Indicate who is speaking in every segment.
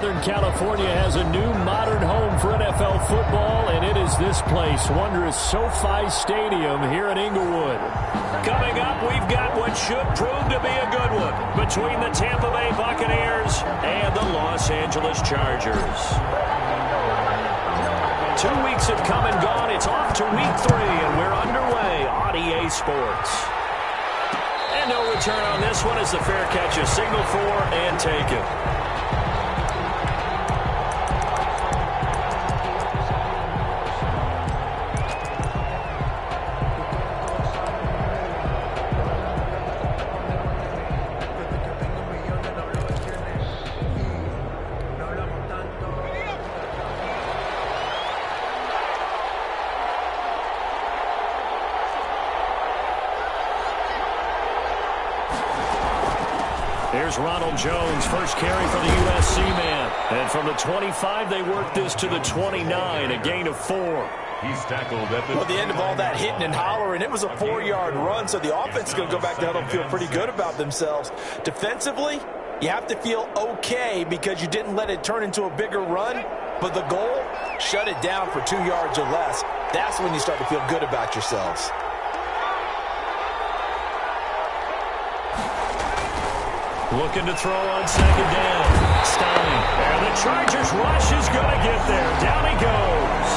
Speaker 1: Southern California has a new modern home for NFL football, and it is this place, wondrous SoFi Stadium here in Inglewood. Coming up, we've got what should prove to be a good one between the Tampa Bay Buccaneers and the Los Angeles Chargers. 2 weeks have come and gone. It's off to week 3, and we're underway on EA Sports. And no return on this one as the fair catch is signaled for and taken. Here's Ronald Jones, first carry for the USC man. And from the 25, they work this to the 29, a gain of 4.
Speaker 2: He's tackled at the...
Speaker 3: Well, at the end of all that hitting and hollering, it was a 4-yard run, so the offense is going to go back to huddle and feel pretty good about themselves. Defensively, you have to feel okay because you didn't let it turn into a bigger run, but the goal, shut it down for 2 yards or less. That's when you start to feel good about yourselves.
Speaker 1: Looking to throw on second down. Stein. And the Chargers rush is going to get there. Down he goes.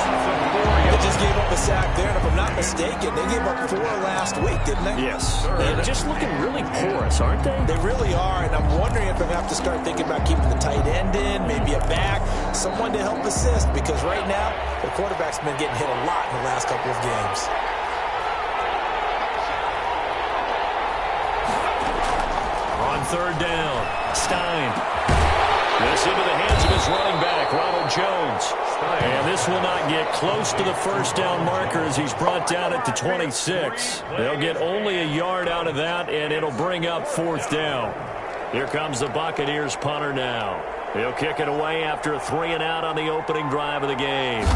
Speaker 3: They just gave up a sack there, and if I'm not mistaken, they gave up 4 last week, didn't they?
Speaker 1: Yes. They're just looking really porous, aren't they?
Speaker 3: They really are, and I'm wondering if I have to start thinking about keeping the tight end in, maybe a back, someone to help assist, because right now, the quarterback's been getting hit a lot in the last couple of games.
Speaker 1: Third down, Stein. This into the hands of his running back, Ronald Jones. And this will not get close to the first down marker as he's brought down at the 26. They'll get only a yard out of that, and it'll bring up 4th down. Here comes the Buccaneers punter now. He'll kick it away after a 3-and-out on the opening drive of the game.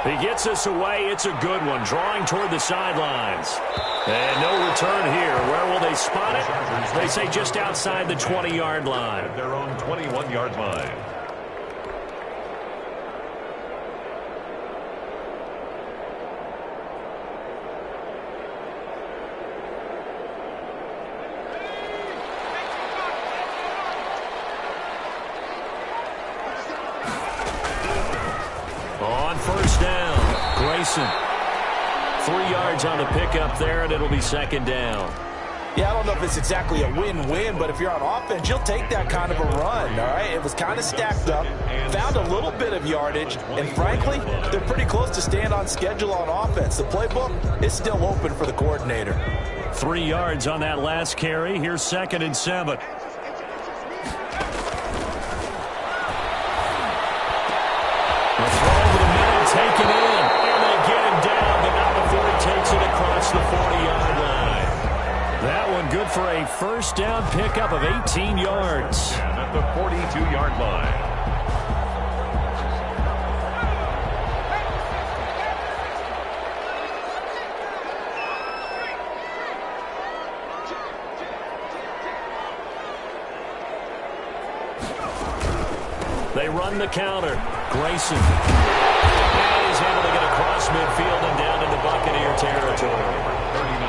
Speaker 1: He gets us away. It's a good one, drawing toward the sidelines. And no return here. Where will they spot it? They say just outside the 20-yard line.
Speaker 2: At their own 21-yard line.
Speaker 1: On first down, Grayson. 3 yards on the pickup there, and it'll be second down.
Speaker 3: Yeah, I don't know if it's exactly a win-win, but if you're on offense, you'll take that kind of a run, all right? It was kind of stacked up, found a little bit of yardage, and frankly, they're pretty close to staying on schedule on offense. The playbook is still open for the coordinator.
Speaker 1: 3 yards on that last carry. Here's 2nd and 7. The throw over the middle, taken in, and they get him down, but not before he takes it across the 40-yard line. That one good for a first down pickup of 18 yards.
Speaker 2: And at the 42-yard line.
Speaker 1: They run the counter. Grayson. And he's able to get across midfield and down into Buccaneer territory.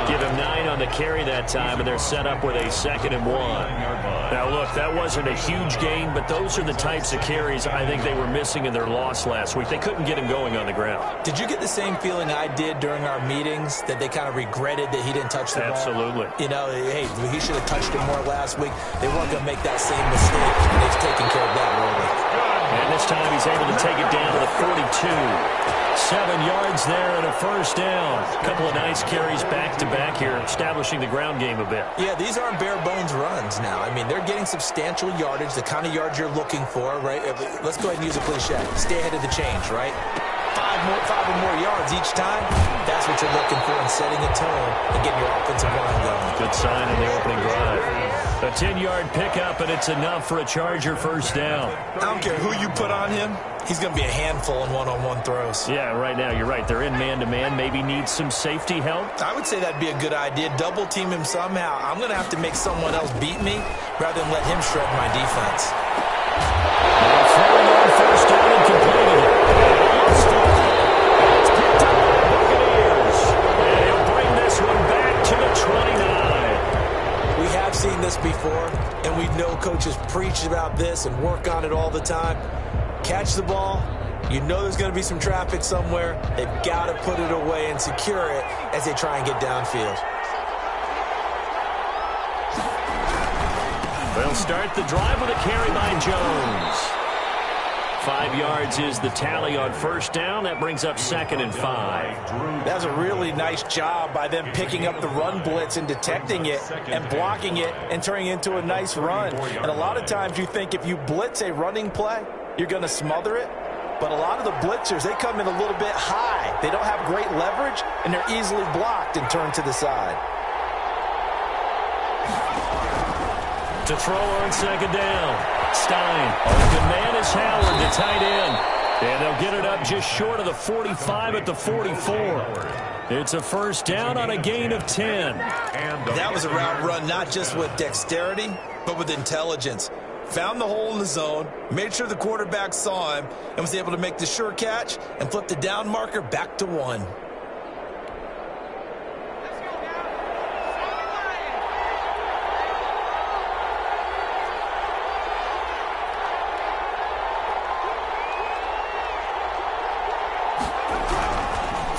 Speaker 1: Give him 9 on the carry that time, and they're set up with a 2nd and 1. Now, look, that wasn't a huge gain, but those are the types of carries I think they were missing in their loss last week. They couldn't get him going on the ground.
Speaker 3: Did you get the same feeling I did during our meetings, that they kind of regretted that he didn't touch the ball?
Speaker 1: Absolutely.
Speaker 3: You know, hey, he should have touched it more last week. They weren't going to make that same mistake, and they've taken care of that early.
Speaker 1: And this time he's able to take it down to the 42. 7 yards there and a first down. A couple of nice carries back-to-back here, establishing the ground game a bit.
Speaker 3: Yeah, these aren't bare-bones runs now. I mean, they're getting substantial yardage, the kind of yards you're looking for, right? Let's go ahead and use a cliche. Stay ahead of the change, right? 5 or more yards each time. That's what you're looking for in setting a tone and getting your offensive line going.
Speaker 1: Good sign in the opening drive. A 10-yard pickup, and it's enough for a Charger first down.
Speaker 3: I don't care who you put on him. He's going to be a handful in one-on-one throws.
Speaker 1: Yeah, right now you're right. They're in man-to-man. Maybe needs some safety help.
Speaker 3: I would say that'd be a good idea. Double team him somehow. I'm going to have to make someone else beat me rather than let him shred my defense.
Speaker 1: They're throwing on first down and completing it. It's picked up by the Buccaneers. And he'll bring this one back to the 29.
Speaker 3: We have seen this before, and we know coaches preach about this and work on it all the time. Catch the ball. You know there's going to be some traffic somewhere. They've got to put it away and secure it as they try and get downfield.
Speaker 1: They'll start the drive with a carry by Jones. 5 yards is the tally on first down. That brings up 2nd and 5.
Speaker 3: That's a really nice job by them picking up the run blitz and detecting it and blocking it and turning it into a nice run. And a lot of times you think if you blitz a running play, you're going to smother it. But a lot of the blitzers, they come in a little bit high. They don't have great leverage, and they're easily blocked and turned to the side.
Speaker 1: To throw on 2nd down. Stein. Open man is Howard, the tight end. And they'll get it up just short of the 45 at the 44. It's a first down on a gain of 10.
Speaker 3: That was a route run not just with dexterity, but with intelligence. Found the hole in the zone, made sure the quarterback saw him, and was able to make the sure catch and flip the down marker back to 1.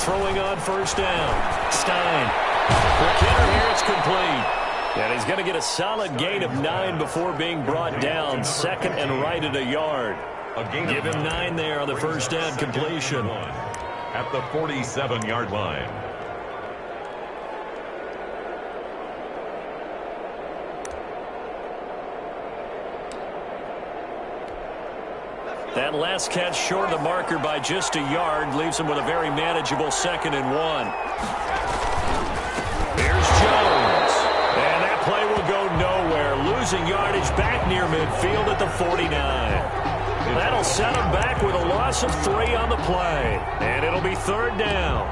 Speaker 1: Throwing on first down. Stein. McKinnon here, it's complete. And he's going to get a solid gain of 9 before being brought down. 2nd and right at a yard. Give him 9 there on the first down completion.
Speaker 2: At the 47-yard line.
Speaker 1: That last catch short of the marker by just a yard leaves him with a very manageable 2nd and 1. Here's Jones. And that play will go nowhere. Losing yardage back near midfield at the 49. That'll set him back with a loss of 3 on the play. And it'll be 3rd down.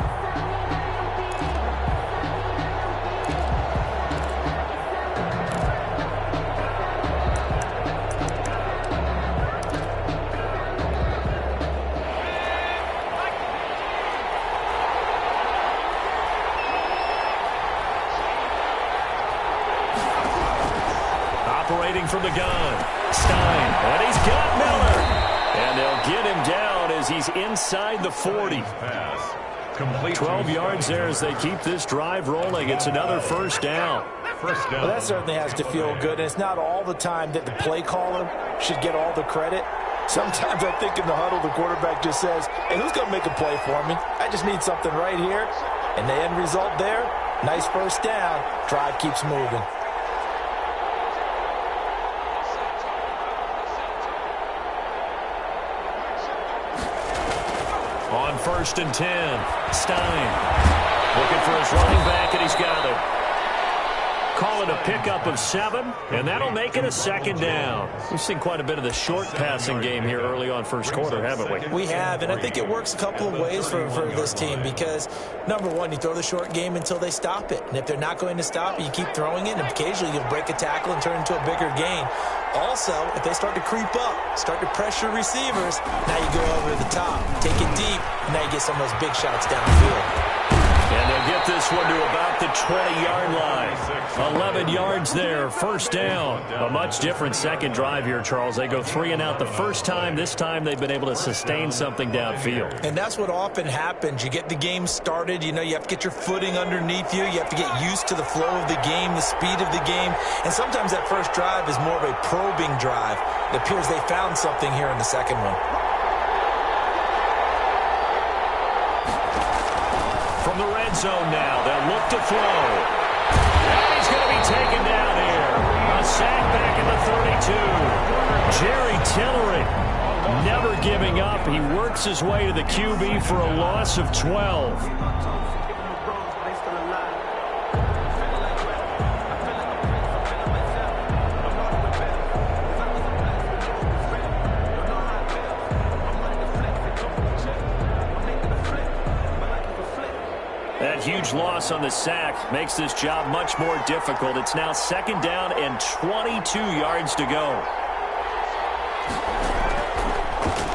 Speaker 1: Operating from the gun. Stein. And he's got Miller. And they'll get him down as he's inside the 40. 12 yards there as they keep this drive rolling. It's another first down.
Speaker 3: Well, that certainly has to feel good. And it's not all the time that the play caller should get all the credit. Sometimes I think in the huddle, the quarterback just says, hey, who's going to make a play for me? I just need something right here. And the end result there, nice first down. Drive keeps moving.
Speaker 1: On 1st and 10, Stein looking for his running back, and he's got it. Call it a pickup of 7, and that'll make it a 2nd down. We've seen quite a bit of the short passing game here early on first quarter, haven't we?
Speaker 3: We have, and I think it works a couple of ways for this team because, number one, you throw the short game until they stop it. And if they're not going to stop it, you keep throwing it, and occasionally you'll break a tackle and turn it into a bigger gain. Also, if they start to creep up, start to pressure receivers, now you go over the top, take it deep, and now you get some of those big shots downfield.
Speaker 1: And they'll get this one to about the 20-yard line. 11 yards there, first down. A much different second drive here, Charles. They go 3 and out the first time. This time they've been able to sustain something downfield.
Speaker 3: And that's what often happens. You get the game started. You know, you have to get your footing underneath you. You have to get used to the flow of the game, the speed of the game. And sometimes that first drive is more of a probing drive. It appears they found something here in the second one.
Speaker 1: From the red zone now, they'll look to throw. And he's going to be taken down here. A sack back at the 32. Jerry Tillery never giving up. He works his way to the QB for a loss of 12. huge loss on the sack makes this job much more difficult. It's now 2nd down and 22 yards to go.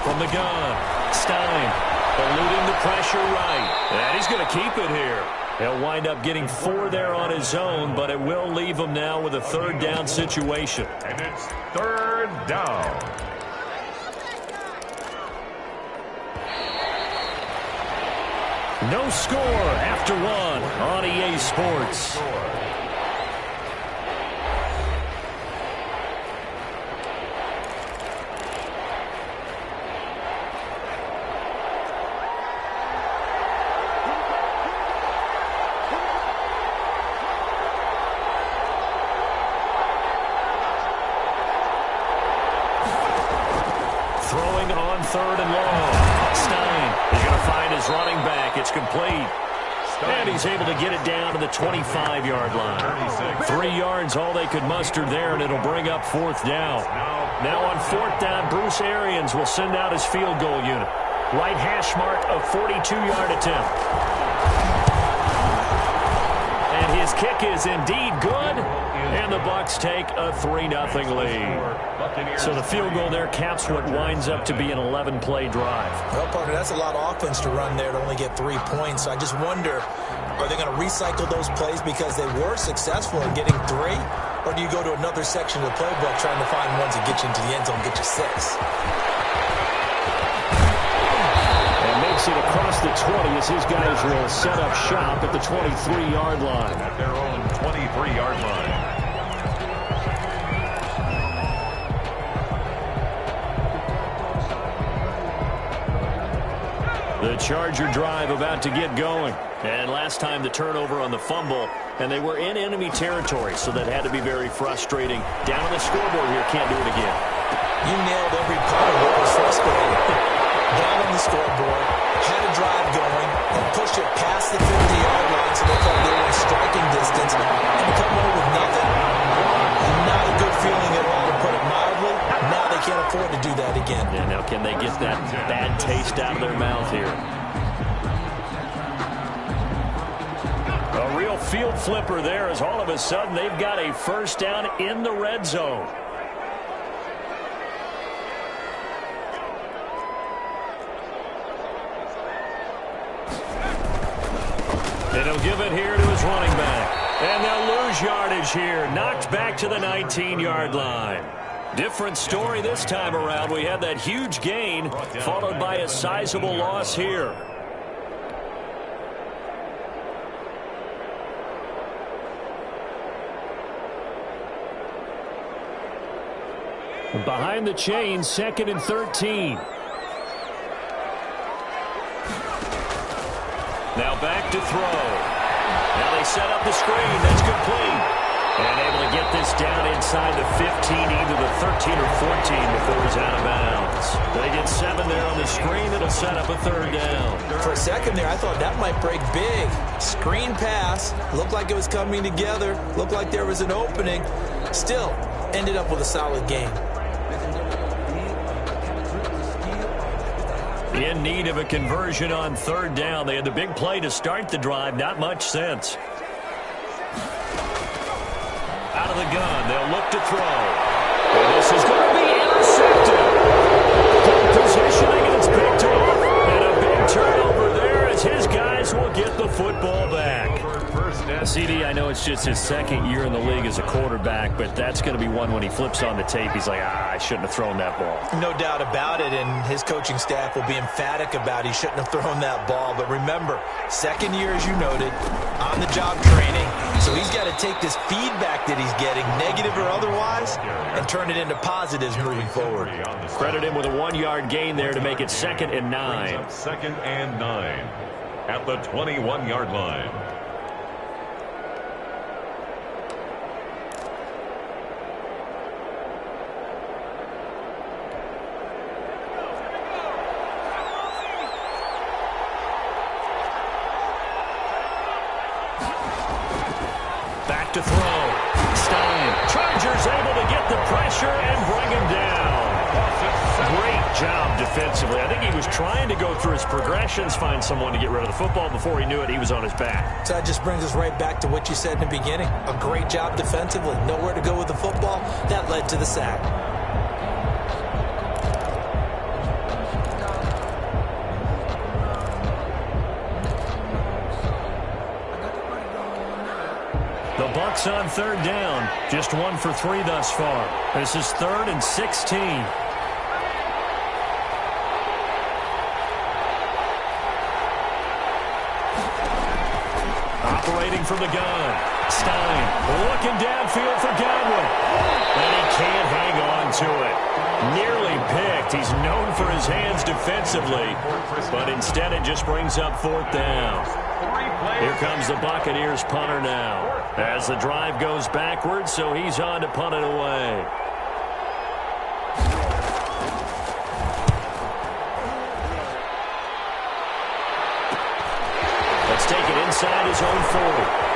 Speaker 1: From the gun, Stein eluding the pressure right. And he's going to keep it here. He'll wind up getting 4 there on his own, but it will leave him now with a 3rd down situation.
Speaker 2: And it's 3rd down.
Speaker 1: No score after 1 on EA Sports. Throwing on 3rd and long. Stein is going to find his running back. It's complete. And he's able to get it down to the 25-yard line. 3 yards, all they could muster there, and it'll bring up 4th down. Now on 4th down, Bruce Arians will send out his field goal unit. Right hash mark, a 42-yard attempt. And his kick is indeed good, and the Bucs take a 3-0 lead. So the field goal there caps what winds up to be an 11-play drive.
Speaker 3: Well, partner, that's a lot of offense to run there to only get 3 points. So I just wonder, are they going to recycle those plays because they were successful in getting 3? Or do you go to another section of the playbook trying to find ones that get you into the end zone and get you 6?
Speaker 1: And makes it across the 20 as his guys will set up shop at the 23-yard line.
Speaker 2: At their own 23-yard line.
Speaker 1: The Charger drive about to get going. And last time the turnover on the fumble, and they were in enemy territory, so that had to be very frustrating. Down on the scoreboard here, can't do it again.
Speaker 3: You nailed every part of what was frustrating. Down on the scoreboard, had a drive going, and pushed it past the 50-yard line so they felt they were in striking distance, and come away with nothing. Not a good feeling at all, to put it mildly. Now they can't afford to do that again.
Speaker 1: Yeah, now can they get that bad taste out of their mouth here? A real field flipper there as all of a sudden they've got a 1st down in the red zone. And he'll give it here to his running back. And they'll lose yardage here. Knocked back to the 19-yard line. Different story this time around. We had that huge gain followed by a sizable loss here. Behind the chains, 2nd and 13. Now back to throw. Now they set up the screen. That's complete. And able to get this down inside the 15, either the 13 or 14 before he's out of bounds. They get 7 there on the screen. It'll set up a 3rd down.
Speaker 3: For a second there, I thought that might break big. Screen pass. Looked like it was coming together. Looked like there was an opening. Still, ended up with a solid game.
Speaker 1: In need of a conversion on 3rd down. They had the big play to start the drive. Not much sense. Out of the gun. They'll look to throw. And this is going to be intercepted. Good positioning, and it's picked off. And a big turnover there as his guys will get the football back. CD, I know it's just his 2nd year in the league as a quarterback, but that's going to be one when he flips on the tape. He's like, I shouldn't have thrown that ball.
Speaker 3: No doubt about it, and his coaching staff will be emphatic about he shouldn't have thrown that ball. But remember, 2nd year, as you noted, on-the-job training. So he's got to take this feedback that he's getting, negative or otherwise, and turn it into positives moving forward.
Speaker 1: Credit him with a 1-yard gain there to make it 2nd and 9.
Speaker 2: 2nd and 9 at the 21-yard line.
Speaker 1: Back to throw. Stein. Chargers able to get the pressure and bring him down. Great job defensively. I think he was trying to go through his progressions, find someone to get rid of the football. Before he knew it, he was on his back.
Speaker 3: So that just brings us right back to what you said in the beginning. A great job defensively. Nowhere to go with the football. That led to the sack.
Speaker 1: The Bucs on third down. Just 1 for 3 thus far. This is 3rd and 16. Operating from the gun. Stein looking downfield for Godwin. And he can't hang on to it. Nearly picked. He's known for his hands defensively. But instead it just brings up 4th down. Here comes the Buccaneers punter now. As the drive goes backwards, so he's on to punt it away. Let's take it inside his own 40.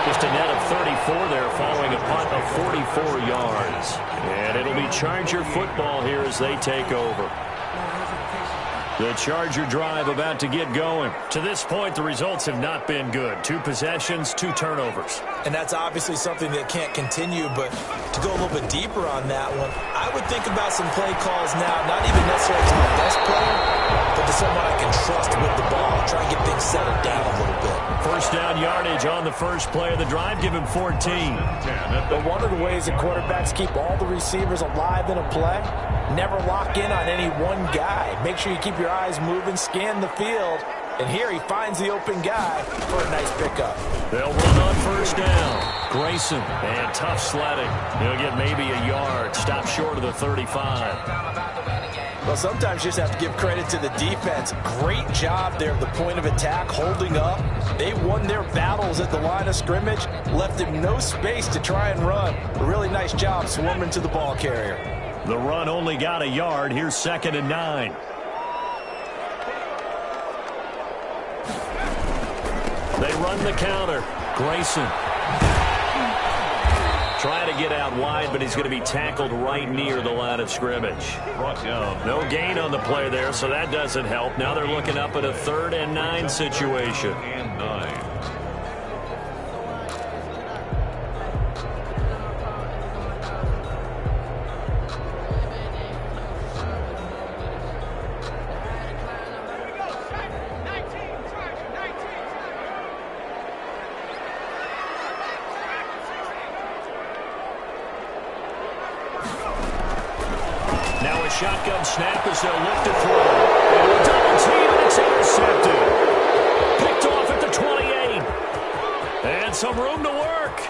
Speaker 1: Just a net of 34 there following a punt of 44 yards. And it'll be Charger football here as they take over. The Charger drive about to get going. To this point, the results have not been good. 2 possessions, 2 turnovers.
Speaker 3: And that's obviously something that can't continue, but to go a little bit deeper on that one, I would think about some play calls now, not even necessarily to my best player, but to someone I can trust with the ball. Try and get things settled down a little bit.
Speaker 1: First down yardage on the first play of the drive. Give him 14.
Speaker 3: But one of the ways that quarterbacks keep all the receivers alive in a play, never lock in on any one guy. Make sure you keep your eyes moving, scan the field. And here he finds the open guy for a nice pickup.
Speaker 1: They'll run on first down. Grayson, and tough sledding. He'll get maybe a yard. Stop short of the 35.
Speaker 3: Well, sometimes you just have to give credit to the defense. Great job there at the point of attack, holding up. They won their battles at the line of scrimmage, left him no space to try and run. A really nice job swarming to the ball carrier.
Speaker 1: The run only got a yard. Here's 2nd and 9. They run the counter. Grayson. Trying to get out wide, but he's going to be tackled right near the line of scrimmage. No gain on the play there, so that doesn't help. Now they're looking up at a 3rd and 9 situation. Shotgun snap as they'll look to throw. And a double team, and it's intercepted. Picked off at the 28. And some room to work.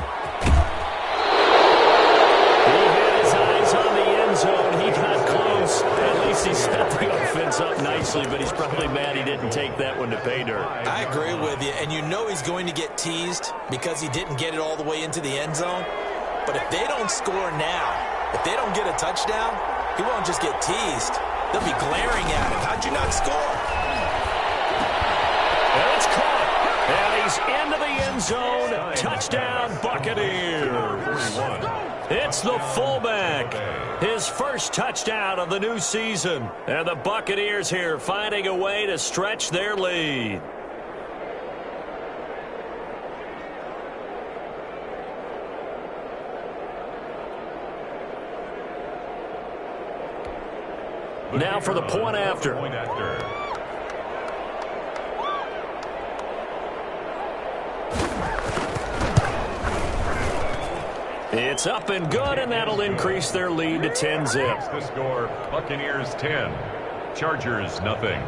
Speaker 1: He had his eyes on the end zone. He got close. At least he set the offense up nicely, but he's probably mad he didn't take that one to pay dirt.
Speaker 3: I agree with you, and you know he's going to get teased because he didn't get it all the way into the end zone. But if they don't score now, if they don't get a touchdown, he won't just get teased. They'll be glaring at him. How'd you not score?
Speaker 1: And it's caught. And he's into the end zone. Touchdown, Buccaneers. It's the fullback. His first touchdown of the new season. And the Buccaneers here finding a way to stretch their lead. Now for the point after. It's up and good, and that'll increase their lead to 10-zip.
Speaker 2: The score, Buccaneers 10, Chargers nothing.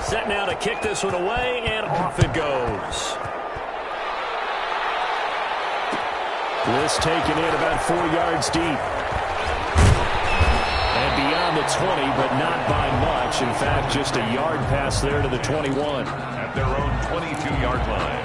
Speaker 1: Set now to kick this one away, and off it goes. This taken in about 4 yards deep. And beyond the 20, but not by much. In fact, just a yard pass there to the 21.
Speaker 2: At their own 22-yard line.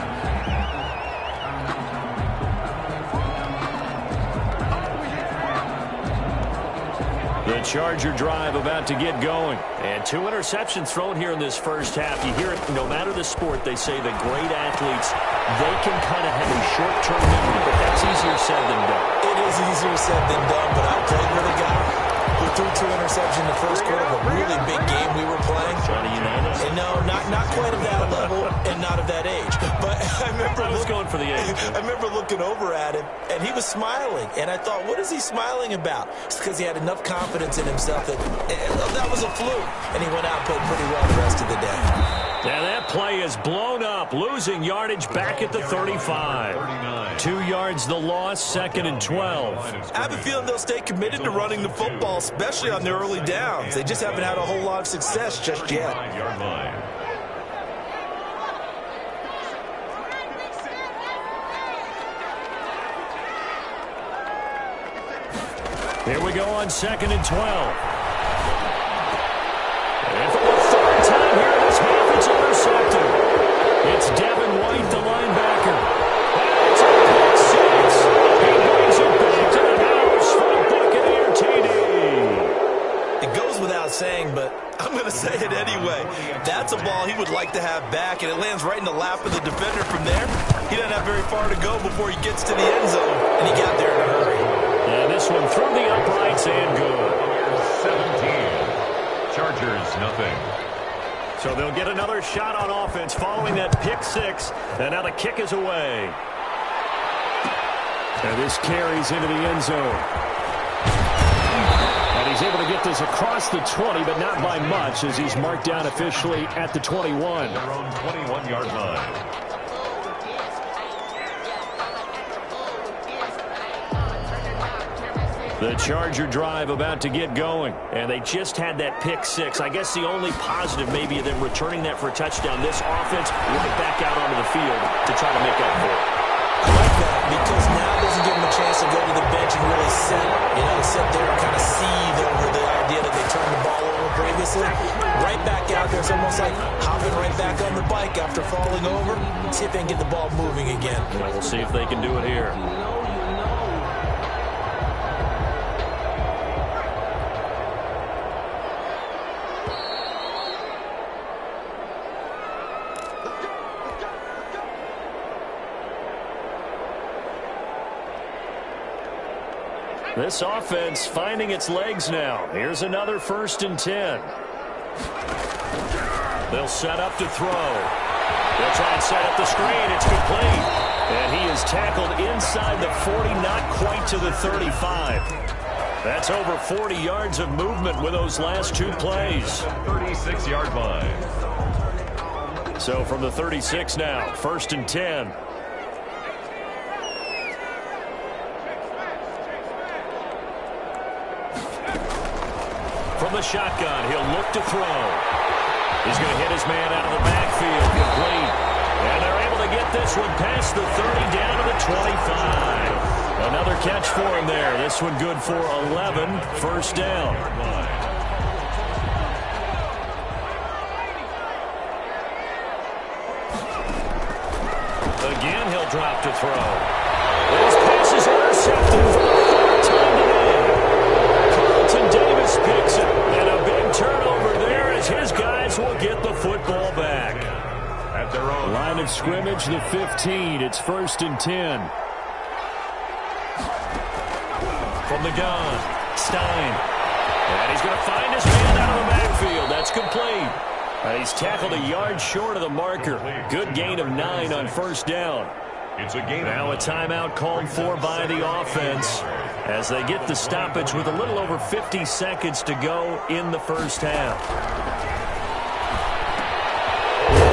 Speaker 1: The Charger drive about to get going. And 2 interceptions thrown here in this first half. You hear it, no matter the sport, they say the great athletes, they can kind of have a short-term memory, but that's easier said than done.
Speaker 3: It is easier said than done, but I played with a guy who threw 2 interceptions in the first quarter of a really big game we were playing.
Speaker 1: Johnny Unitas?
Speaker 3: And no, not quite of that level and not of that age. But I was
Speaker 1: going for the age.
Speaker 3: I remember looking over at him, and he was smiling. And I thought, what is he smiling about? It's because he had enough confidence in himself that was a fluke. And he went out and played pretty well the rest of the day.
Speaker 1: Yeah, that play is blown up, losing yardage back at the 35. 2 yards the loss, 2nd and 12.
Speaker 3: I have a feeling they'll stay committed to running the football, especially on their early downs. They just haven't had a whole lot of success just yet.
Speaker 1: Here we go on 2nd and 12. And for the 3rd time here this half, it's intercepted. It's Devin White, the linebacker. And it's a pick 6. He brings it back to the house for a Buccaneer TD.
Speaker 3: It goes without saying, but I'm going to say it anyway. That's a ball he would like to have back, and it lands right in the lap of the defender from there. He doesn't have very far to go before he gets to the end zone, and he got there in a hurry.
Speaker 1: And this one through the uprights and good.
Speaker 2: 17. Chargers, nothing.
Speaker 1: So they'll get another shot on offense following that pick 6. And now the kick is away. And this carries into the end zone. And he's able to get this across the 20, but not by much, as he's marked down officially at the 21.
Speaker 2: Their own 21-yard line.
Speaker 1: The Charger drive about to get going, and they just had that pick 6. I guess the only positive maybe of them returning that for a touchdown. This offense right back out onto the field to try to make up for it.
Speaker 3: I like that because now it doesn't give them a chance to go to the bench and really sit there and kind of seethe over the idea that they turned the ball over previously. Right back out there. It's almost like hopping right back on the bike after falling over. See if they can get the ball moving again.
Speaker 1: Well, we'll see if they can do it here. This offense finding its legs now. Here's another 1st and 10. They'll set up to throw. They'll try and set up the screen. It's complete. And he is tackled inside the 40, not quite to the 35. That's over 40 yards of movement with those last 2 plays.
Speaker 2: 36-yard line.
Speaker 1: So from the 36 now, 1st and 10. From the shotgun, he'll look to throw. He's going to hit his man out of the backfield, complete. And they're able to get this one past the 30, down to the 25. Another catch for him there. This one good for 11, 1st down. Again, he'll drop to throw. His pass is intercepted for the 3rd time today. Carlton Davis picks it, and a big turnover there as his guys will get the football back.
Speaker 2: At their own
Speaker 1: line of scrimmage, the 15. It's 1st and 10. From the gun, Stein. And he's going to find his man out of the backfield. That's complete. He's tackled a yard short of the marker. Good gain of 9 on 1st down.
Speaker 2: It's a game.
Speaker 1: Now a timeout called for by the offense as they get the stoppage with a little over 50 seconds to go in the 1st half.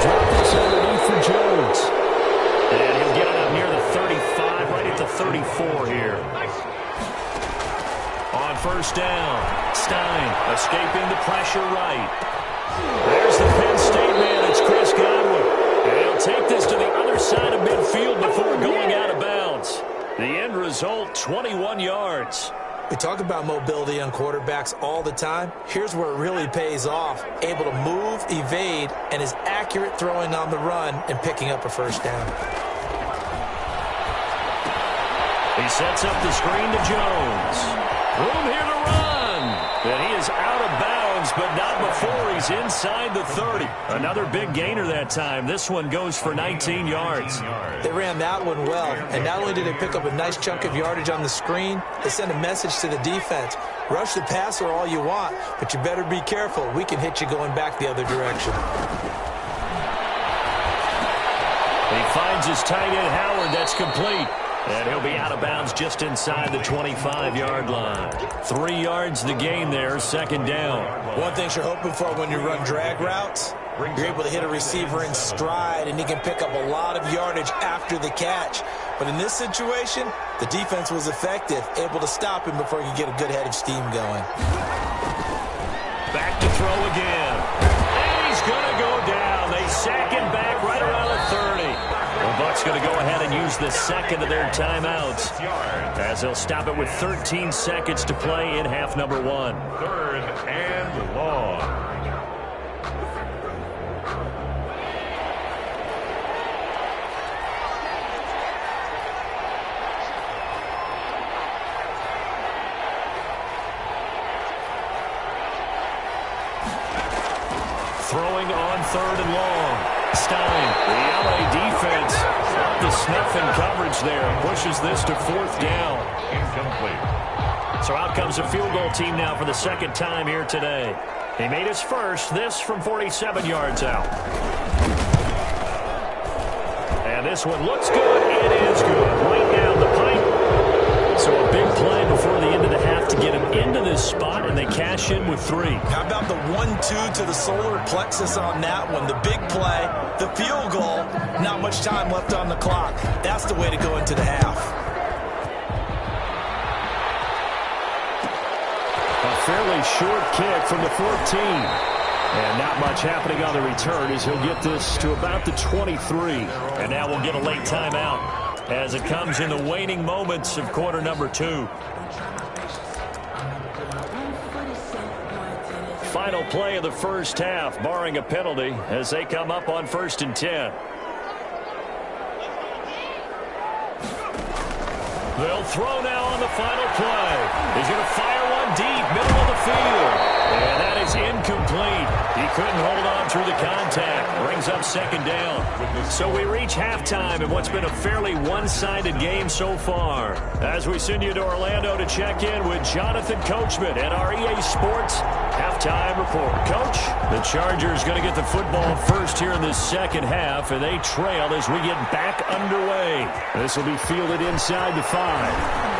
Speaker 1: Drop this underneath for Jones. And he'll get it up near the 35, right at the 34 here. On 1st down, Stein escaping the pressure right. There's the Penn State man. It's Chris Godwin. And he'll take this to the other side of midfield before going out of bounds. The end result, 21 yards.
Speaker 3: We talk about mobility on quarterbacks all the time. Here's where it really pays off. Able to move, evade, and is accurate throwing on the run and picking up a 1st down. He
Speaker 1: sets up the screen to Jones. Room here to run. but not before he's inside the 30. Another big gainer that time. This one goes for 19 yards.
Speaker 3: They ran that one well, and not only did they pick up a nice chunk of yardage on the screen, they sent a message to the defense. Rush the passer all you want, but you better be careful. We can hit you going back the other direction.
Speaker 1: He finds his tight end, Howard. That's complete. And he'll be out of bounds just inside the 25-yard line. 3 yards the gain there, second down.
Speaker 3: One thing you're hoping for when you run drag routes, you're able to hit a receiver in stride, and he can pick up a lot of yardage after the catch. But in this situation, the defense was effective, able to stop him before he could get a good head of steam going.
Speaker 1: Back to throw again. And he's going to go down. They sack him back right around the 30. The Bucs going to go ahead and use the second of their timeouts, as they'll stop it with 13 seconds to play in half number 1.
Speaker 2: 3rd and long.
Speaker 1: Throwing on 3rd and long. Stein, the LA defense, up the snuff in coverage there. Pushes this to 4th down.
Speaker 2: Incomplete.
Speaker 1: So out comes a field goal team now for the second time here today. He made his first, this from 47 yards out. And this one looks good. It is good. Right down the pipe. So a big play before the end of the half to get him into this spot, and they cash in with 3.
Speaker 3: How about the 1-2 to the solar plexus on that one? The big play, the field goal, not much time left on the clock. That's the way to go into the half.
Speaker 1: A fairly short kick from the 14. And not much happening on the return as he'll get this to about the 23. And now we'll get a late timeout as it comes in the waning moments of quarter number 2. Final play of the first half, barring a penalty, as they come up on 1st and 10. They'll throw now on the final play. He's going to fire one deep, middle of the field. And that is incomplete. He couldn't hold on through the contact. Brings up second down. So we reach halftime in what's been a fairly one-sided game so far. As we send you to Orlando to check in with Jonathan Coachman at our EA Sports halftime report. Coach, the Chargers going to get the football first here in this second half, and they trail as we get back underway. This will be fielded inside the 5.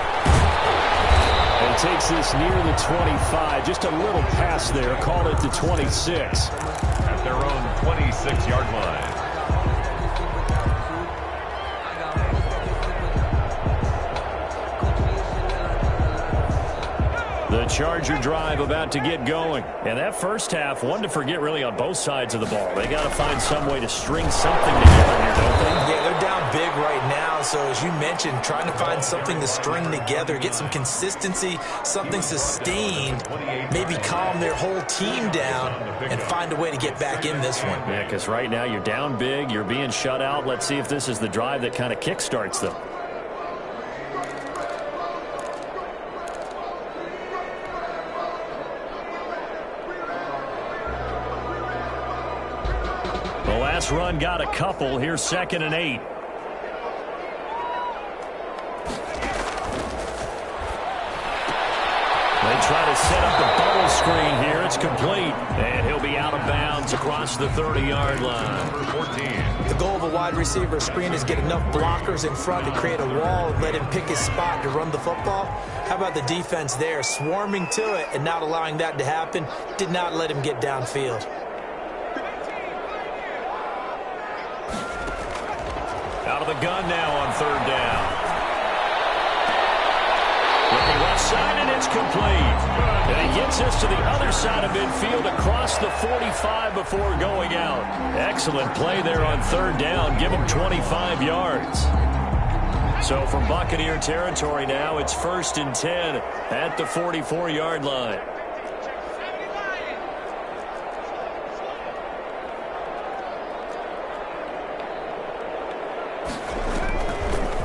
Speaker 1: And takes this near the 25. Just a little pass there. Call it the 26.
Speaker 2: At their own 26-yard line.
Speaker 1: The Charger drive about to get going. And that first half, one to forget really on both sides of the ball. They got to find some way to string something together here, don't they?
Speaker 3: Yeah, they're down big right now. So as you mentioned, trying to find something to string together, get some consistency, something sustained, maybe calm their whole team down and find a way to get back in this one.
Speaker 1: Yeah, because right now you're down big, you're being shut out. Let's see if this is the drive that kind of kickstarts them. The last run got a couple. Here's 2nd and 8. They try to set up the bubble screen here. It's complete. And he'll be out of bounds across the 30-yard line.
Speaker 2: Number 14.
Speaker 3: The goal of a wide receiver screen is get enough blockers in front to create a wall and let him pick his spot to run the football. How about the defense there, swarming to it and not allowing that to happen? Did not let him get downfield.
Speaker 1: Out of the gun now on 3rd down. Looking left side, and it's complete. And he gets us to the other side of midfield across the 45 before going out. Excellent play there on 3rd down. Give him 25 yards. So from Buccaneer territory now, it's 1st and 10 at the 44-yard line.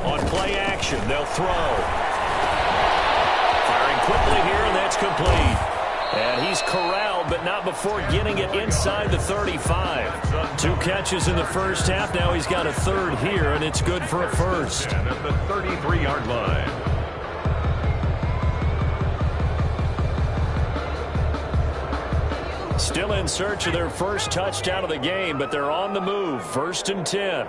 Speaker 1: On play action, they'll throw. Firing quickly here, and that's complete. And he's corralled 12, but not before getting it inside the 35. 2 catches in the first half. Now he's got a third here, and it's good for a first.
Speaker 2: And at the 33-yard line.
Speaker 1: Still in search of their first touchdown of the game, but they're on the move. 1st and 10.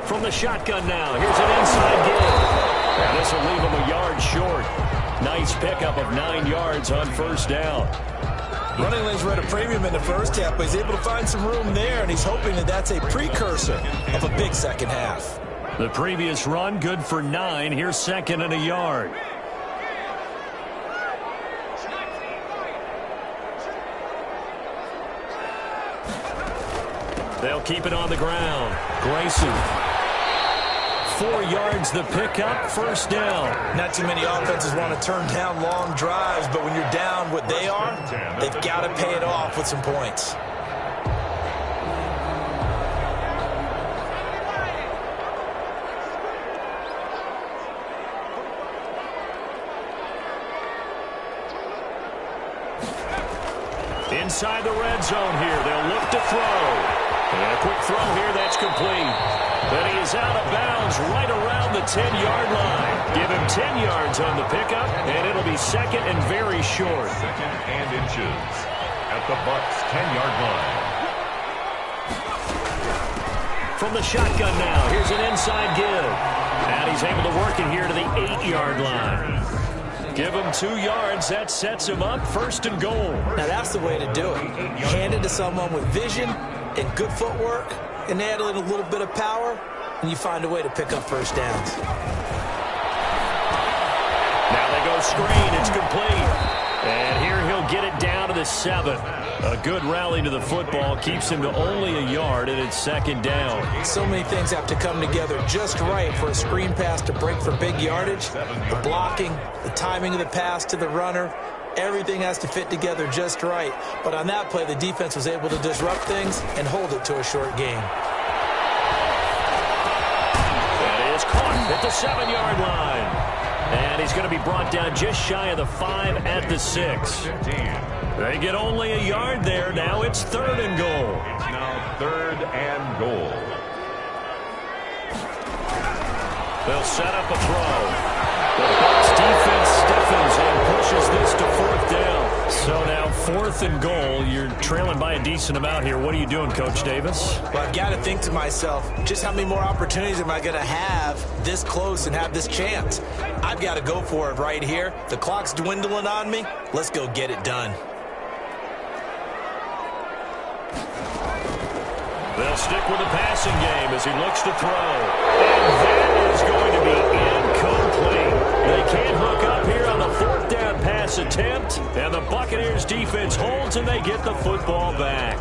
Speaker 1: From the shotgun now. Here's an inside give. And this will leave him a yard short. Nice pickup of 9 yards on first down.
Speaker 3: Running lanes were at a premium in the first half, but he's able to find some room there, and he's hoping that that's a precursor of a big second half.
Speaker 1: The previous run, good for 9. Here's 2nd and a yard. They'll keep it on the ground. Grayson. 4 yards the pickup, first down.
Speaker 3: Not too many offenses want to turn down long drives, but when you're down what they are, they've got to pay it off with some points.
Speaker 1: Inside the red zone here. They'll look to throw. And a quick throw here, that's complete. But he is out of bounds right around the 10-yard line. Give him 10 yards on the pickup, and it'll be 2nd and very short.
Speaker 2: 2nd and inches at the Bucs 10-yard line.
Speaker 1: From the shotgun now, here's an inside give. And he's able to work it here to the 8-yard line. Give him 2 yards. That sets him up 1st and goal.
Speaker 3: Now that's the way to do it. Hand it to someone with vision and good footwork, and add in a little bit of power, and you find a way to pick up first downs.
Speaker 1: Now they go screen. It's complete. And here he'll get it down to the 7. A good rally to the football keeps him to only a yard, and it's 2nd down.
Speaker 3: So many things have to come together just right for a screen pass to break for big yardage. The blocking, the timing of the pass to the runner, everything has to fit together just right. But on that play, the defense was able to disrupt things and hold it to a short gain.
Speaker 1: That is caught at the 7-yard line. And he's going to be brought down just shy of the 5 at the 6. They get only a yard there. Now it's 3rd and goal.
Speaker 2: It's now 3rd and goal.
Speaker 1: They'll set up a throw. The Bucs defense stiffens and pushes this to 4th down. So now 4th and goal. You're trailing by a decent amount here. What are you doing, Coach Davis?
Speaker 3: Well, I've got to think to myself, just how many more opportunities am I going to have this close and have this chance? I've got to go for it right here. The clock's dwindling on me. Let's go get it done.
Speaker 1: They'll stick with the passing game as he looks to throw. And that is going to be incomplete. They can't hook up here on the 4th down pass attempt. And the Buccaneers defense holds and they get the football back.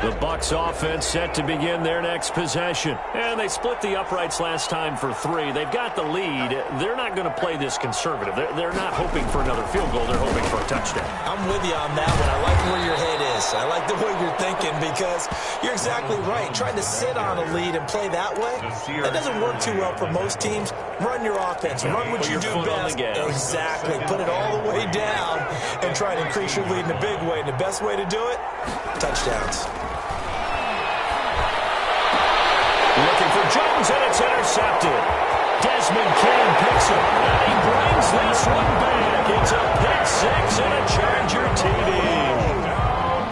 Speaker 1: The Bucs offense set to begin their next possession. And they split the uprights last time for 3. They've got the lead. They're not going to play this conservative. They're not hoping for another field goal. They're hoping for a touchdown.
Speaker 3: I'm with you on that one. I like where your head is. I like the way you're thinking because you're exactly right. Trying to sit on a lead and play that way, that doesn't work too well for most teams. Run your offense. Run what you do best. Exactly. Put it all the way down and try to increase your lead in a big way. And the best way to do it, touchdowns.
Speaker 1: Looking for Jones, and it's intercepted. Desmond King picks it, and he brings this one back. It's a pick 6 and a Charger TD.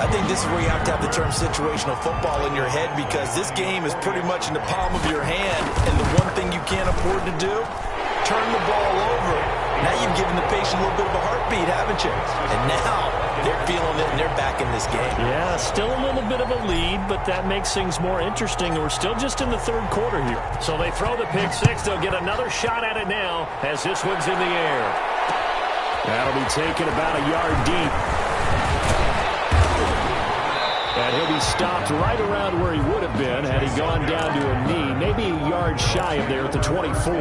Speaker 3: I think this is where you have to have the term situational football in your head because this game is pretty much in the palm of your hand, and the one thing you can't afford to do, turn the ball over. Now you've given the patient a little bit of a heartbeat, haven't you? And now they're feeling it, and they're back in this game.
Speaker 1: Yeah, still a little bit of a lead, but that makes things more interesting. We're still just in the 3rd quarter here. So they throw the pick 6. They'll get another shot at it now as this one's in the air. That'll be taken about a yard deep. And he'll be stopped right around where he would have been had he gone down to a knee, maybe a yard shy of there at the 24.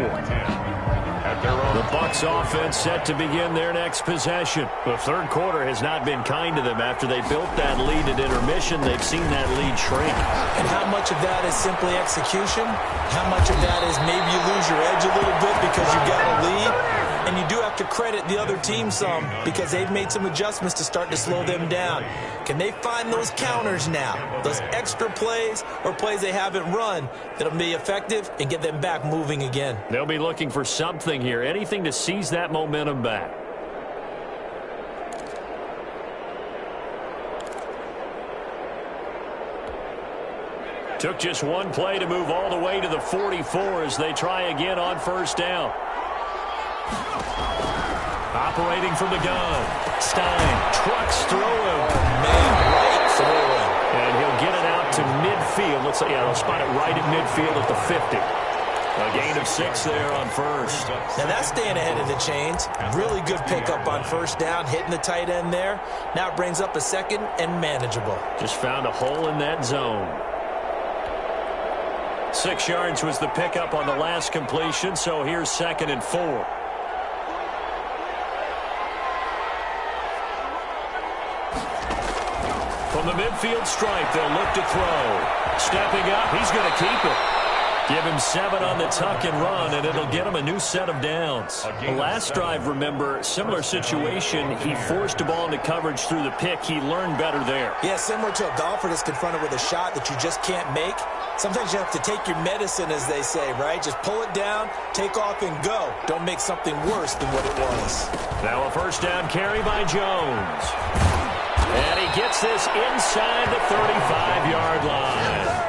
Speaker 2: At
Speaker 1: The Bucs offense set to begin their next possession. The third quarter has not been kind to them. After they built that lead at intermission, they've seen that lead shrink.
Speaker 3: And how much of that is simply execution? How much of that is maybe you lose your edge a little bit because you got a lead? And you do have to credit the other team some because they've made some adjustments to start to slow them down. Can they find those counters now, those extra plays or plays they haven't run that'll be effective and get them back moving again?
Speaker 1: They'll be looking for something here, anything to seize that momentum back. Took just one play to move all the way to the 44 as they try again on first down. Operating from the gun. Stein trucks through him.
Speaker 3: Man, right through him.
Speaker 1: And he'll get it out to midfield. Let's say, yeah, they'll spot it right at midfield at the 50. A gain of 6 there on first.
Speaker 3: Now that's staying ahead of the chains. Really good pickup on first down, hitting the tight end there. Now it brings up a second and manageable.
Speaker 1: Just found a hole in that zone. 6 yards was the pickup on the last completion, so here's 2nd and 4. From the midfield stripe, they'll look to throw. Stepping up, he's going to keep it. Give him 7 on the tuck and run, and it'll get him a new set of downs. The last drive, remember, similar situation. He forced a ball into coverage through the pick. He learned better there.
Speaker 3: Yeah, similar to a golfer that's confronted with a shot that you just can't make. Sometimes you have to take your medicine, as they say, right? Just pull it down, take off, and go. Don't make something worse than what it was.
Speaker 1: Now a first down carry by Jones. And he gets this inside the 35-yard line.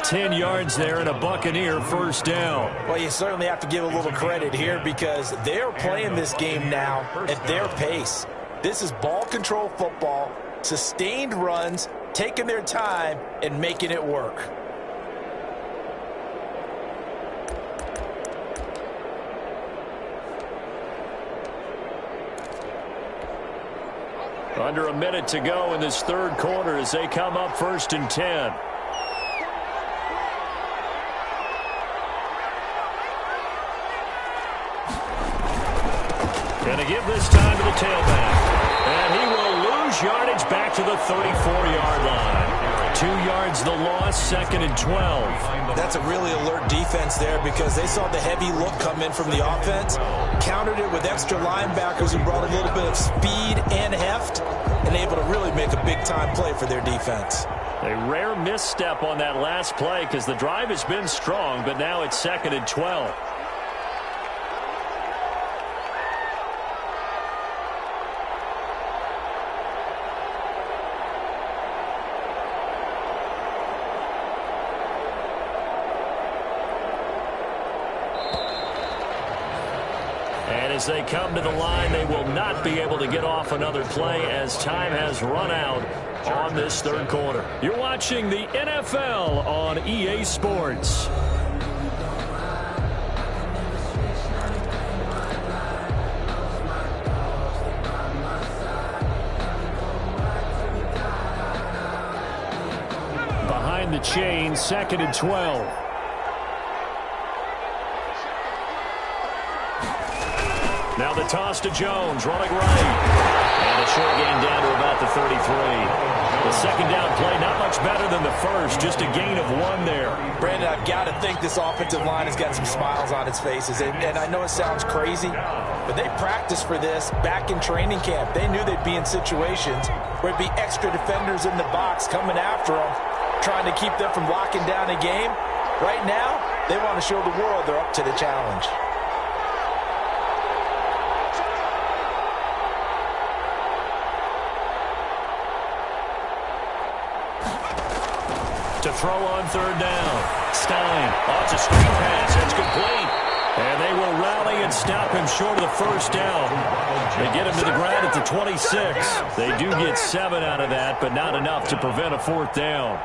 Speaker 1: 10 yards there and a Buccaneer first down.
Speaker 3: Well, you certainly have to give a little credit here because they're playing this game now at their pace. This is ball control football, sustained runs, taking their time, and making it work.
Speaker 1: Under a minute to go in this third quarter as they come up 1st and 10. Going to give this time to the tailback. And he will lose yardage back to the 34-yard line. 2 yards the loss, 2nd and 12.
Speaker 3: That's a really alert defense there because they saw the heavy look come in from the offense, countered it with extra linebackers who brought a little bit of speed and heft, and able to really make a big-time play for their defense.
Speaker 1: A rare misstep on that last play because the drive has been strong, but now it's 2nd and 12. As they come to the line, they will not be able to get off another play as time has run out on this third quarter. You're watching the NFL on EA Sports. Behind the chain, 2nd and 12. Now the toss to Jones, running right. And a short gain down to about the 33. The second down play, not much better than the first, just a gain of 1 there.
Speaker 3: Brandon, I've got to think this offensive line has got some smiles on its faces. And I know it sounds crazy, but they practiced for this back in training camp. They knew they'd be in situations where it'd be extra defenders in the box coming after them, trying to keep them from locking down a game. Right now, they want to show the world they're up to the challenge.
Speaker 1: To throw on third down. Stein. Oh, it's a screen pass. It's complete. And they will rally and stop him short of the first down. They get him to the ground at the 26. They do get 7 out of that, but not enough to prevent a 4th down.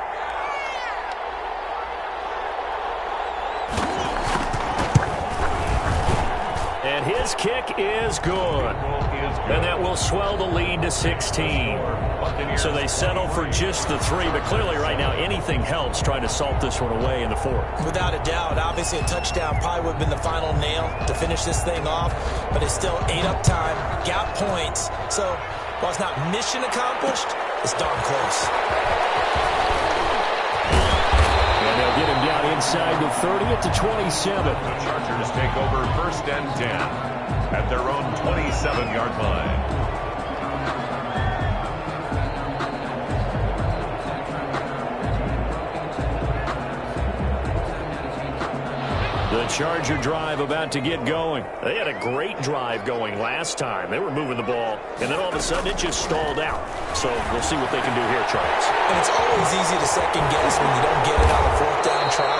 Speaker 1: And his kick is good. And that will swell the lead to 16. So they settle for just the 3, but clearly right now anything helps trying to salt this one away in the 4th.
Speaker 3: Without a doubt, obviously a touchdown probably would have been the final nail to finish this thing off, but it's still ate up time, got points. So while it's not mission accomplished, it's darn close.
Speaker 1: And they'll get him down inside the 30 at the 27.
Speaker 2: The Chargers take over 1st and 10 at their own 27-yard line.
Speaker 1: The Charger drive about to get going. They had a great drive going last time. They were moving the ball, and then all of a sudden it just stalled out. So we'll see what they can do here, Charles.
Speaker 3: And it's always easy to second guess when you don't get it on a 4th down try.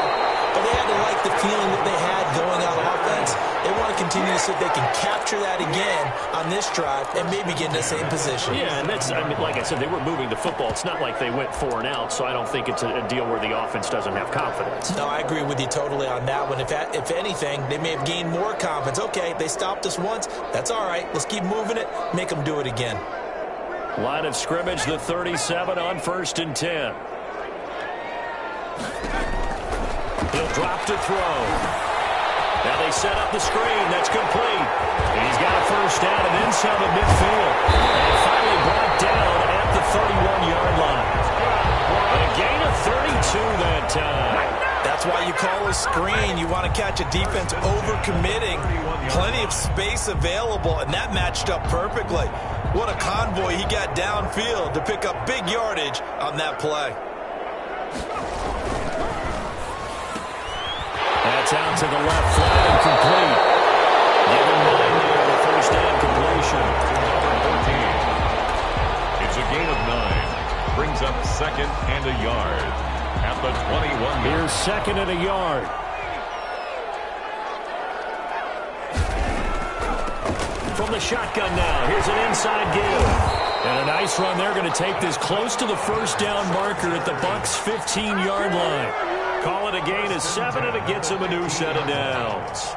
Speaker 3: But they had to like the feeling that they had going on offense. They want to continue to see if they can capture that again on this drive and maybe get in the same position.
Speaker 1: Yeah, and that's, I mean, like I said, they were moving the football. It's not like they went 4 and out, so I don't think it's a deal where the offense doesn't have confidence.
Speaker 3: No, I agree with you totally on that one. If anything, they may have gained more confidence. Okay, they stopped us once. That's all right. Let's keep moving it. Make them do it again.
Speaker 1: Line of scrimmage, the 37 on 1st and 10. He'll drop to throw. Now they set up the screen. That's complete. He's got a 1st down and then some at midfield. And finally brought down at the 31-yard line. A gain of 32 that time.
Speaker 3: That's why you call a screen. You want to catch a defense overcommitting. Plenty of space available, and that matched up perfectly. What a convoy he got downfield to pick up big yardage on that play.
Speaker 1: That's out to the left, flat and complete. Give him 9 there, the 1st down completion.
Speaker 2: Number 14. It's a gain of 9. Brings up 2nd and a yard at the 21.
Speaker 1: Here's 2nd and a yard. From the shotgun now, here's an inside give. And a nice run. They're going to take this close to the 1st down marker at the Bucs' 15-yard line. Call it a gain of 7, and it gets him a new set of downs.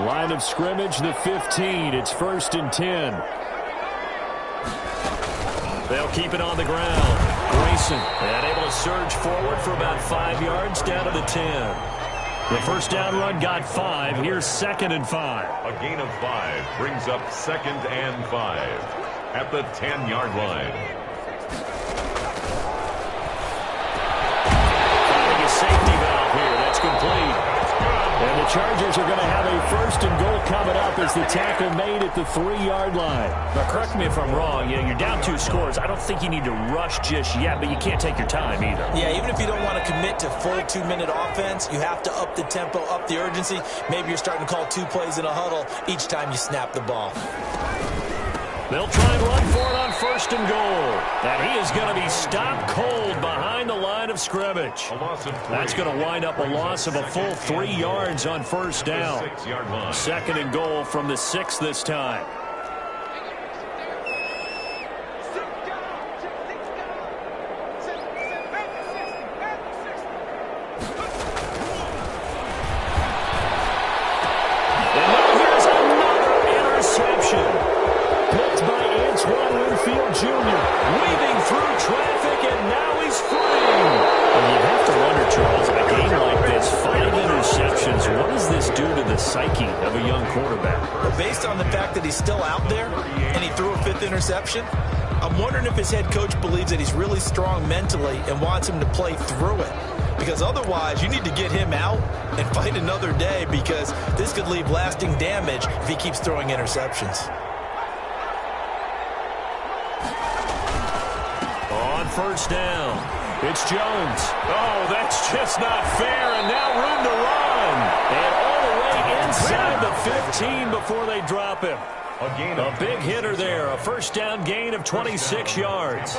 Speaker 1: Line of scrimmage, the 15. It's 1st and 10. They'll keep it on the ground. Grayson, and able to surge forward for about 5 yards down to the 10. The 1st down run got 5. Here's 2nd and 5.
Speaker 2: A gain of 5 brings up 2nd and 5 at the 10-yard line.
Speaker 1: Safety valve here. That's complete. And the Chargers are going to have a 1st and goal coming up as the tackle made at the 3-yard line. Now, correct me if I'm wrong. Yeah, you're down 2 scores. I don't think you need to rush just yet, but you can't take your time either.
Speaker 3: Yeah, even if you don't want to commit to full 2-minute offense, you have to up the tempo, up the urgency. Maybe you're starting to call 2 plays in a huddle each time you snap the ball.
Speaker 1: They'll try and run for it on 1st and goal. And he is going to be stopped cold behind the line of scrimmage. That's going to wind up a loss of a full 3 yards on 1st down. 2nd and goal from the 6 this time. Psyche of a young quarterback.
Speaker 3: But based on the fact that he's still out there and he threw a 5th interception, I'm wondering if his head coach believes that he's really strong mentally and wants him to play through it. Because otherwise, you need to get him out and fight another day, because this could leave lasting damage if he keeps throwing interceptions.
Speaker 1: On 1st down, it's Jones. Oh, that's just not fair, and now room to run. And all the way inside the 15 before they drop him. A big hitter there, a 1st down gain of 26 yards.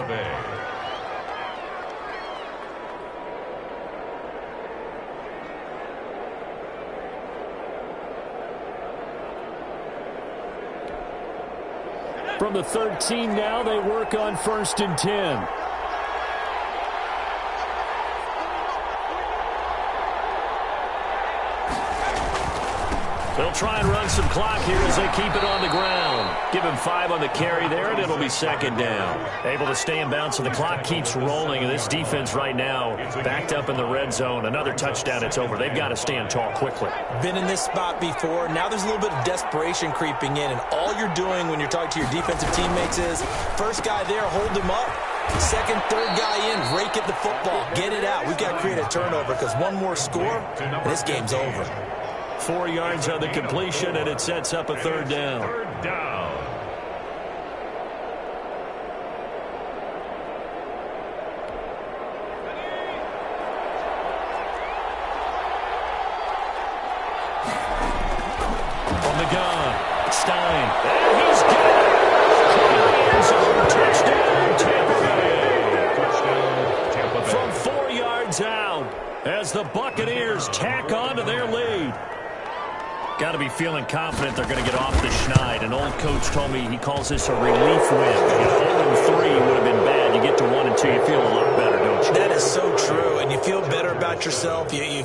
Speaker 1: From the 13 now, they work on 1st and 10. They'll try and run some clock here as they keep it on the ground. Give him 5 on the carry there, and it'll be second down. Able to stay in bounds, so the clock keeps rolling. And this defense right now backed up in the red zone. Another touchdown, it's over. They've got to stand tall quickly.
Speaker 3: Been in this spot before. Now there's a little bit of desperation creeping in, and all you're doing when you're talking to your defensive teammates is, first guy there, hold him up. Second, third guy in, rake at the football. Get it out. We've got to create a turnover because one more score, and this game's over.
Speaker 1: 4 yards on the completion, and it sets up a third down.
Speaker 2: Third down.
Speaker 1: From the gun, Stein. And he's got it. Touchdown, Tampa Bay.
Speaker 2: Touchdown, Tampa Bay.
Speaker 1: From 4 yards out as the Buccaneers tack on to their lead. Got to be feeling confident they're going to get off the schneid. An old coach told me he calls this a relief win. 0-3 would have been bad. You get to 1 and 2, you feel a lot better, don't you?
Speaker 3: That is so true, and you feel better about yourself. You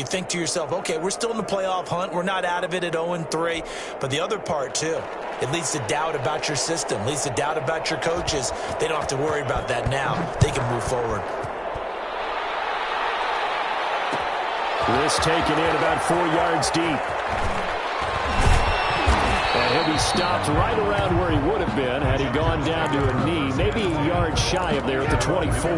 Speaker 3: think to yourself, okay, we're still in the playoff hunt. We're not out of it at 0-3. But the other part, too, it leads to doubt about your system, leads to doubt about your coaches. They don't have to worry about that now. They can move forward.
Speaker 1: This taken in about 4 yards deep. And he'll be stopped right around where he would have been had he gone down to a knee, maybe a yard shy of there at the 24.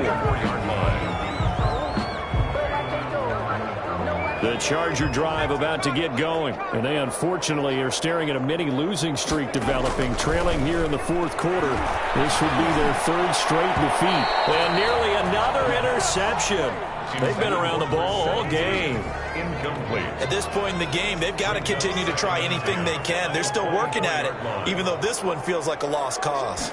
Speaker 1: The Charger drive about to get going, and they unfortunately are staring at a mini losing streak developing, trailing here in the fourth quarter. This would be their 3rd straight defeat. And nearly another interception. They've been around the ball all game.
Speaker 2: Incomplete.
Speaker 3: At this point in the game, they've got to continue to try anything they can. They're still working at it, even though this one feels like a lost cause.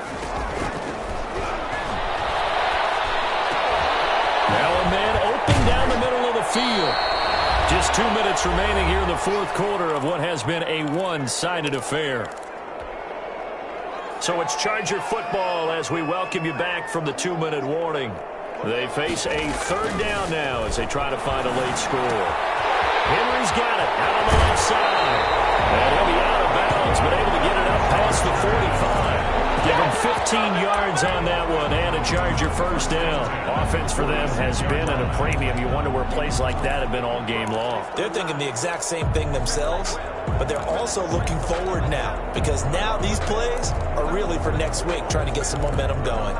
Speaker 1: Now a man open down the middle of the field. Just 2 minutes remaining here in the fourth quarter of what has been a one-sided affair. So it's Charger football as we welcome you back from the 2-minute warning. They face a third down now as they try to find a late score. Henry's got it out on the left side. And he'll be out of bounds, but able to get it up past the 45. Give him 15 yards on that one and a Charger first down. Offense for them has been at a premium. You wonder where plays like that have been all game long.
Speaker 3: They're thinking the exact same thing themselves, but they're also looking forward now because now these plays are really for next week, trying to get some momentum going.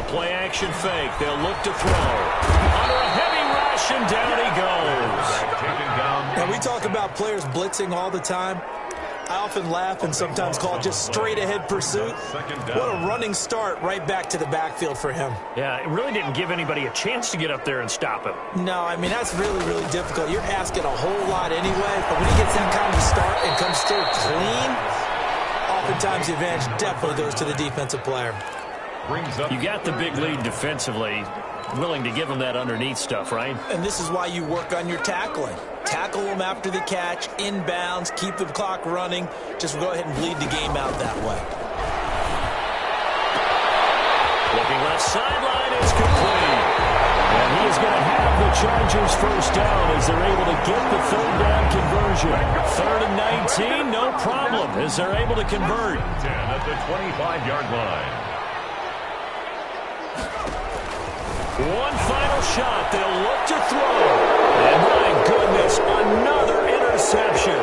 Speaker 1: Play action fake. They'll look to throw. Under a heavy rush, and down he goes.
Speaker 3: Now, we talk about players blitzing all the time. I often laugh and sometimes call it just straight-ahead pursuit. What a running start right back to the backfield for him.
Speaker 1: Yeah, it really didn't give anybody a chance to get up there and stop him.
Speaker 3: No, I mean, that's really, really difficult. You're asking a whole lot anyway, but when he gets that kind of start and comes through clean, oftentimes the advantage definitely goes to the defensive player.
Speaker 1: You got the big lead defensively, willing to give them that underneath stuff, right?
Speaker 3: And this is why you work on your tackling. Tackle them after the catch, inbounds, keep the clock running. Just go ahead and bleed the game out that way.
Speaker 1: Looking left sideline is complete. And he is going to have the Chargers first down as they're able to get the third down conversion. 3rd and 19, no problem, as they're able to convert.
Speaker 2: 10 at the 25-yard line.
Speaker 1: One final shot. They'll look to throw. And my goodness, another interception.